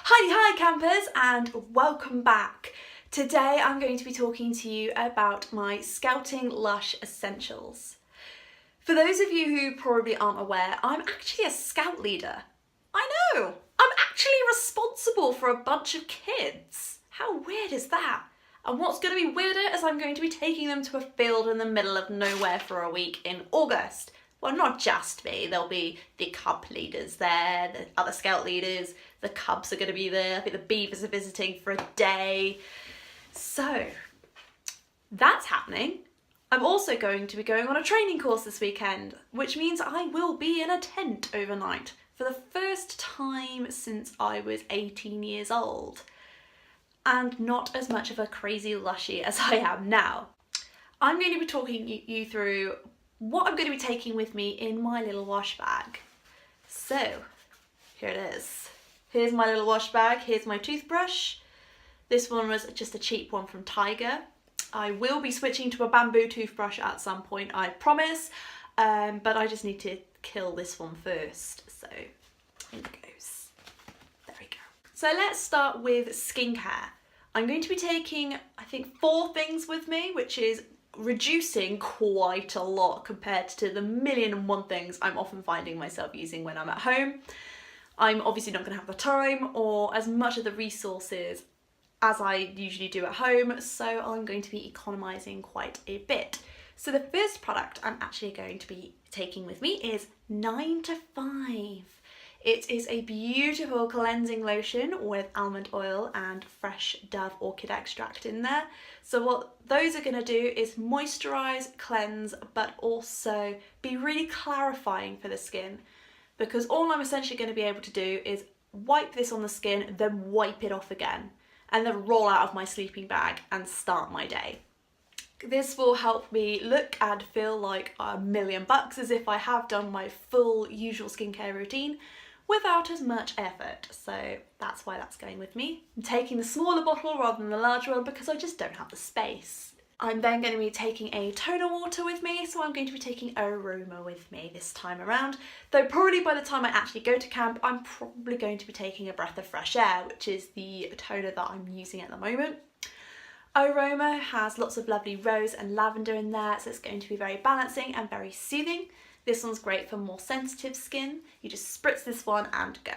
Hi campers, and welcome back. Today I'm going to be talking to you about my Scouting Lush essentials. For those of you who probably aren't aware, I'm actually a scout leader. I know, I'm actually responsible for a bunch of kids. How weird is that? And what's going to be weirder is I'm going to be taking them to a field in the middle of nowhere for a week in August. Well, not just me, there'll be the cub leaders there, the other scout leaders, the cubs are going to be there, I think the beavers are visiting for a day. So, that's happening. I'm also going to be going on a training course this weekend, which means I will be in a tent overnight for the first time since I was 18 years old. And not as much of a crazy lushy as I am now. I'm going to be talking you through what I'm going to be taking with me in my little wash bag. So, here it is. Here's my little wash bag, here's my toothbrush. This one was just a cheap one from Tiger. I will be switching to a bamboo toothbrush at some point, I promise, but I just need to kill this one first. So, here it goes. There we go. So let's start with skincare. I'm going to be taking, I think, 4 things with me, which is reducing quite a lot compared to the 1,000,001 things I'm often finding myself using when I'm at home. I'm obviously not going to have the time or as much of the resources as I usually do at home, so I'm going to be economising quite a bit. So the first product I'm actually going to be taking with me is 9 to 5. It is a beautiful cleansing lotion with almond oil and fresh Dove orchid extract in there. So what those are going to do is moisturise, cleanse, but also be really clarifying for the skin. Because all I'm essentially going to be able to do is wipe this on the skin, then wipe it off again. And then roll out of my sleeping bag and start my day. This will help me look and feel like $1,000,000 as if I have done my full usual skincare routine without as much effort. So that's why that's going with me. I'm taking the smaller bottle rather than the larger one because I just don't have the space. I'm then going to be taking a toner water with me, so I'm going to be taking Aroma with me this time around. Though probably by the time I actually go to camp, I'm probably going to be taking a Breath of Fresh Air, which is the toner that I'm using at the moment. Aroma has lots of lovely rose and lavender in there, so it's going to be very balancing and very soothing. This one's great for more sensitive skin. You just spritz this one and go.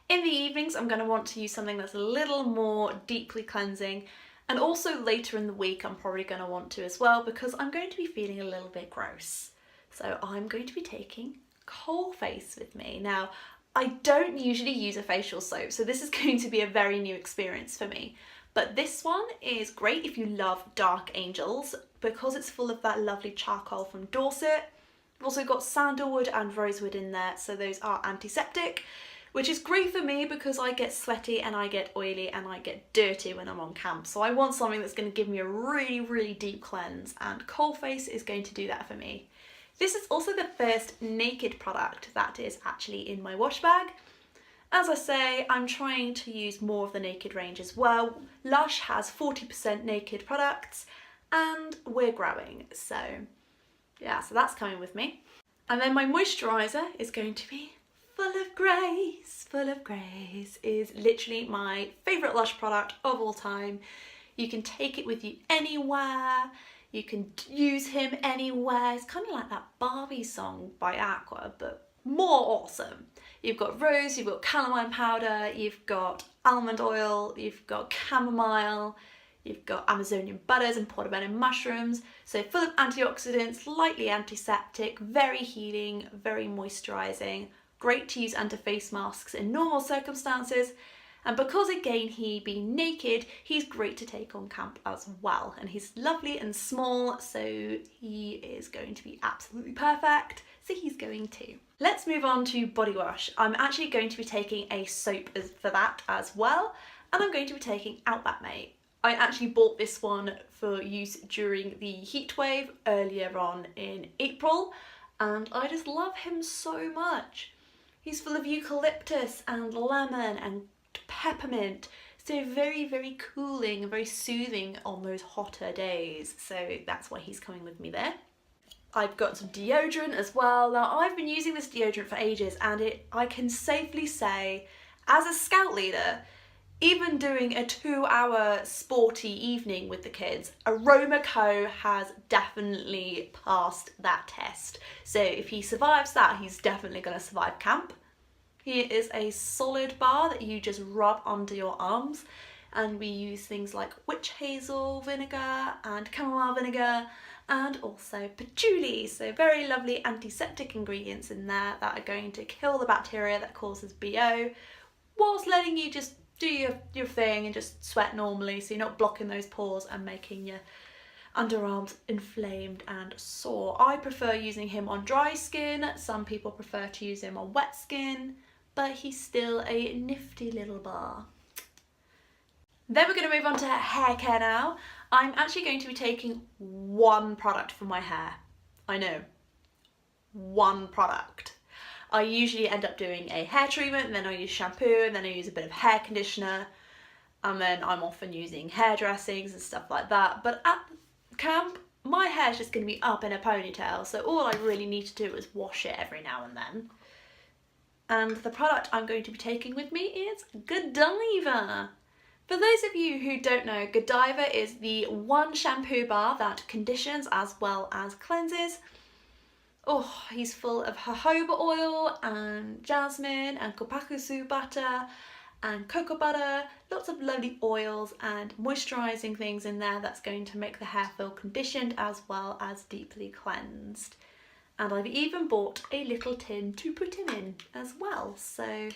In the evenings, I'm going to want to use something that's a little more deeply cleansing. And also later in the week, I'm probably going to want to as well because I'm going to be feeling a little bit gross. So I'm going to be taking Coalface with me. Now, I don't usually use a facial soap, so this is going to be a very new experience for me. But this one is great if you love Dark Angels because it's full of that lovely charcoal from Dorset. We've also got sandalwood and rosewood in there, so those are antiseptic, which is great for me because I get sweaty and I get oily and I get dirty when I'm on camp. So I want something that's going to give me a really, really deep cleanse, and Coalface is going to do that for me. This is also the first naked product that is actually in my wash bag. As I say, I'm trying to use more of the naked range as well. Lush has 40% naked products and we're growing, so yeah, so that's coming with me. And then my moisturiser is going to be Full of Grace is literally my favourite Lush product of all time. You can take it with you anywhere, you can use him anywhere. It's kind of like that Barbie song by Aqua, but more awesome. You've got rose, you've got calamine powder, you've got almond oil, you've got chamomile, you've got Amazonian butters and portobello mushrooms. So full of antioxidants, lightly antiseptic, very healing, very moisturising. Great to use under face masks in normal circumstances. And because again he being naked, he's great to take on camp as well. And he's lovely and small, so he is going to be absolutely perfect. So he's going to. Let's move on to body wash. I'm actually going to be taking a soap for that as well. And I'm going to be taking Outback Mate. I actually bought this one for use during the heat wave earlier on in April. And I just love him so much. He's full of eucalyptus and lemon and peppermint, so very, very cooling and very soothing on those hotter days. So that's why he's coming with me there. I've got some deodorant as well. Now I've been using this deodorant for ages and I can safely say, as a scout leader, Even doing a 2-hour sporty evening with the kids, Aroma Co has definitely passed that test. So if he survives that, he's definitely going to survive camp. He is a solid bar that you just rub under your arms, and we use things like witch hazel vinegar and chamomile vinegar and also patchouli, so very lovely antiseptic ingredients in there that are going to kill the bacteria that causes BO, whilst letting you just do your thing and just sweat normally, so you're not blocking those pores and making your underarms inflamed and sore. I prefer using him on dry skin, some people prefer to use him on wet skin, but he's still a nifty little bar. Then we're going to move on to hair care now. I'm actually going to be taking one product for my hair. I know, one product. I usually end up doing a hair treatment, and then I use shampoo, and then I use a bit of hair conditioner, and then I'm often using hair dressings and stuff like that. But at camp, my hair's just going to be up in a ponytail, so all I really need to do is wash it every now and then. And the product I'm going to be taking with me is Godiva. For those of you who don't know, Godiva is the one shampoo bar that conditions as well as cleanses. Oh, he's full of jojoba oil and jasmine and kopakusu butter and cocoa butter, lots of lovely oils and moisturising things in there that's going to make the hair feel conditioned as well as deeply cleansed. And I've even bought a little tin to put him in as well, so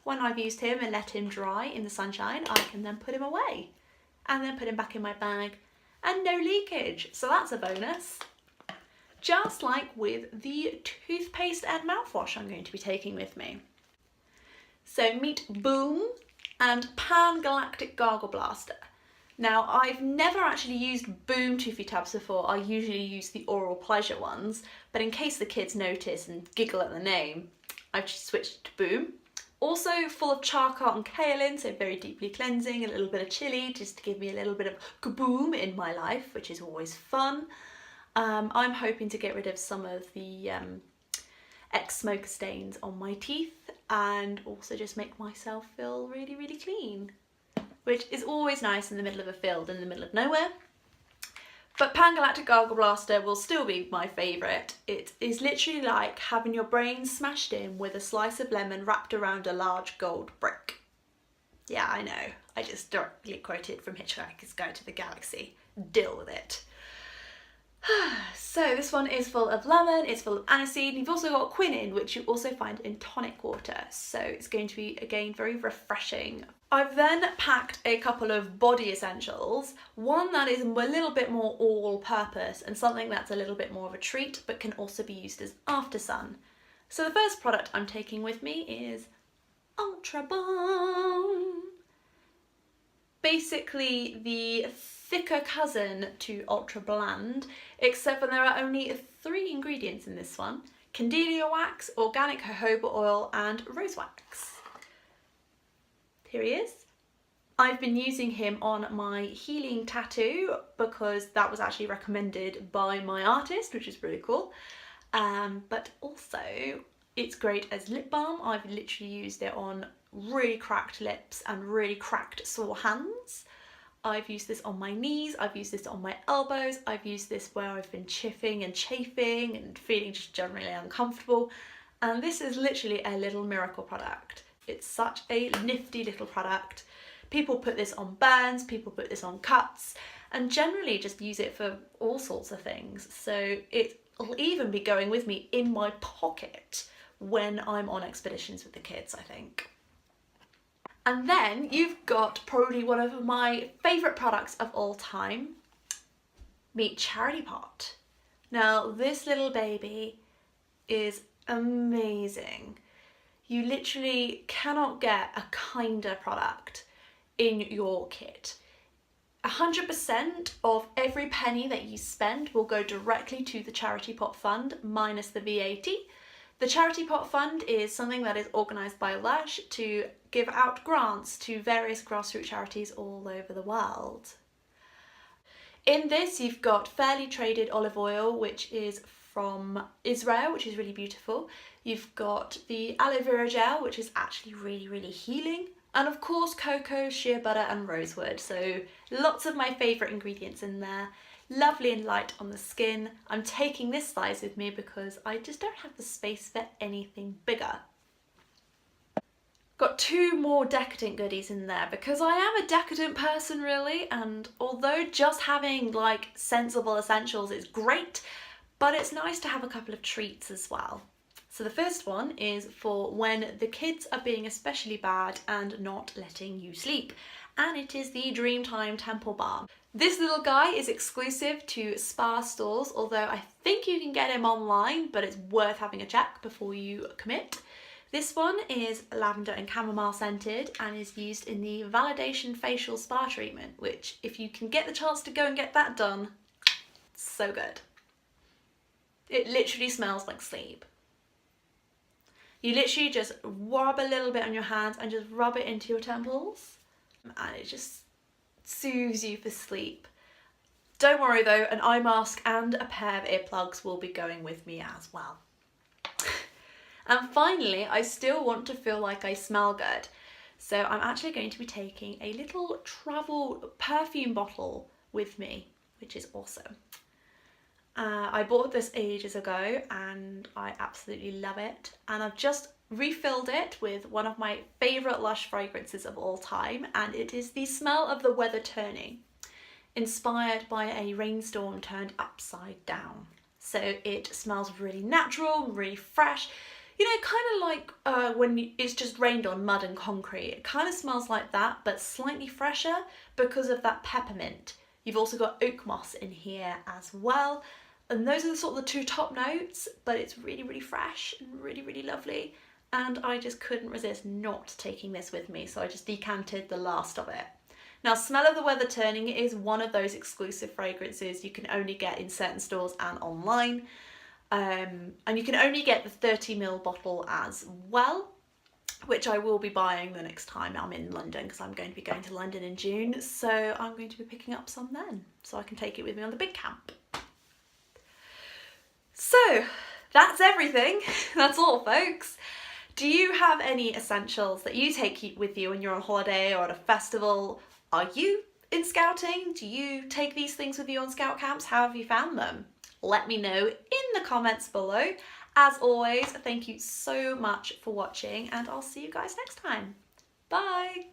when I've used him and let him dry in the sunshine, I can then put him away and then put him back in my bag and no leakage, so that's a bonus. Just like with the toothpaste and mouthwash I'm going to be taking with me. So meet Boom and Pan Galactic Gargle Blaster. Now, I've never actually used Boom toothy tubs before. I usually use the Oral Pleasure ones, but in case the kids notice and giggle at the name, I've just switched to Boom. Also full of charcoal and kaolin, so very deeply cleansing, a little bit of chili just to give me a little bit of kaboom in my life, which is always fun. I'm hoping to get rid of some of the ex-smoker stains on my teeth and also just make myself feel really, really clean, which is always nice in the middle of a field in the middle of nowhere. But Pan Galactic Gargle Blaster will still be my favourite. It is literally like having your brain smashed in with a slice of lemon wrapped around a large gold brick. Yeah, I know, I just directly quoted from Hitchhiker's Guide to the Galaxy. Deal with it. So this one is full of lemon, it's full of aniseed, and you've also got quinine, which you also find in tonic water, so it's going to be, again, very refreshing. I've then packed a couple of body essentials, one that is a little bit more all-purpose and something that's a little bit more of a treat but can also be used as after sun. So the first product I'm taking with me is Ultra Balm. Basically the thicker cousin to Ultra Bland, except for there are only 3 ingredients in this one: Candelia wax, organic jojoba oil and rose wax. Here he is. I've been using him on my healing tattoo because that was actually recommended by my artist, which is really cool. But also it's great as lip balm. I've literally used it on really cracked lips and really cracked sore hands. I've used this on my knees, I've used this on my elbows, I've used this where I've been chipping and chafing and feeling just generally uncomfortable. And this is literally a little miracle product. It's such a nifty little product. People put this on burns, people put this on cuts, and generally just use it for all sorts of things. So it'll even be going with me in my pocket when I'm on expeditions with the kids, I think. And then you've got probably one of my favourite products of all time, meet Charity Pot. Now this little baby is amazing. You literally cannot get a kinder product in your kit. 100% of every penny that you spend will go directly to the Charity Pot Fund minus the VAT. The Charity Pot Fund is something that is organised by Lush to give out grants to various grassroots charities all over the world. In this you've got fairly traded olive oil, which is from Israel, which is really beautiful. You've got the aloe vera gel, which is actually really, really healing. And of course cocoa, shea butter and rosewood, so lots of my favourite ingredients in there. Lovely and light on the skin. I'm taking this size with me because I just don't have the space for anything bigger. Got 2 more decadent goodies in there because I am a decadent person really, and although just having like sensible essentials is great, but it's nice to have a couple of treats as well. So the first one is for when the kids are being especially bad and not letting you sleep, and it is the Dreamtime Temple Balm. This little guy is exclusive to spa stores, although I think you can get him online, but it's worth having a check before you commit. This one is lavender and chamomile scented and is used in the Validation Facial Spa Treatment, which if you can get the chance to go and get that done, it's so good. It literally smells like sleep. You literally just rub a little bit on your hands and just rub it into your temples, and it just soothes you for sleep. Don't worry though, an eye mask and a pair of earplugs will be going with me as well. And finally, I still want to feel like I smell good, so I'm actually going to be taking a little travel perfume bottle with me, which is awesome. I bought this ages ago and I absolutely love it, and I've just refilled it with one of my favourite Lush fragrances of all time, and it is the Smell of the Weather Turning, inspired by a rainstorm turned upside down. So it smells really natural, really fresh, you know, kind of like when it's just rained on mud and concrete. It kind of smells like that, but slightly fresher because of that peppermint. You've also got oak moss in here as well. And those are the sort of the 2 top notes, but it's really, really fresh and really, really lovely. And I just couldn't resist not taking this with me, so I just decanted the last of it. Now, Smell of the Weather Turning is one of those exclusive fragrances you can only get in certain stores and online. And you can only get the 30ml bottle as well, which I will be buying the next time I'm in London, because I'm going to be going to London in June, so I'm going to be picking up some then, so I can take it with me on the big camp. So that's everything. That's all, folks. Do you have any essentials that you take with you when you're on holiday or at a festival? Are you in scouting? Do you take these things with you on scout camps? How have you found them? Let me know in the comments below. As always, thank you so much for watching, and I'll see you guys next time. Bye!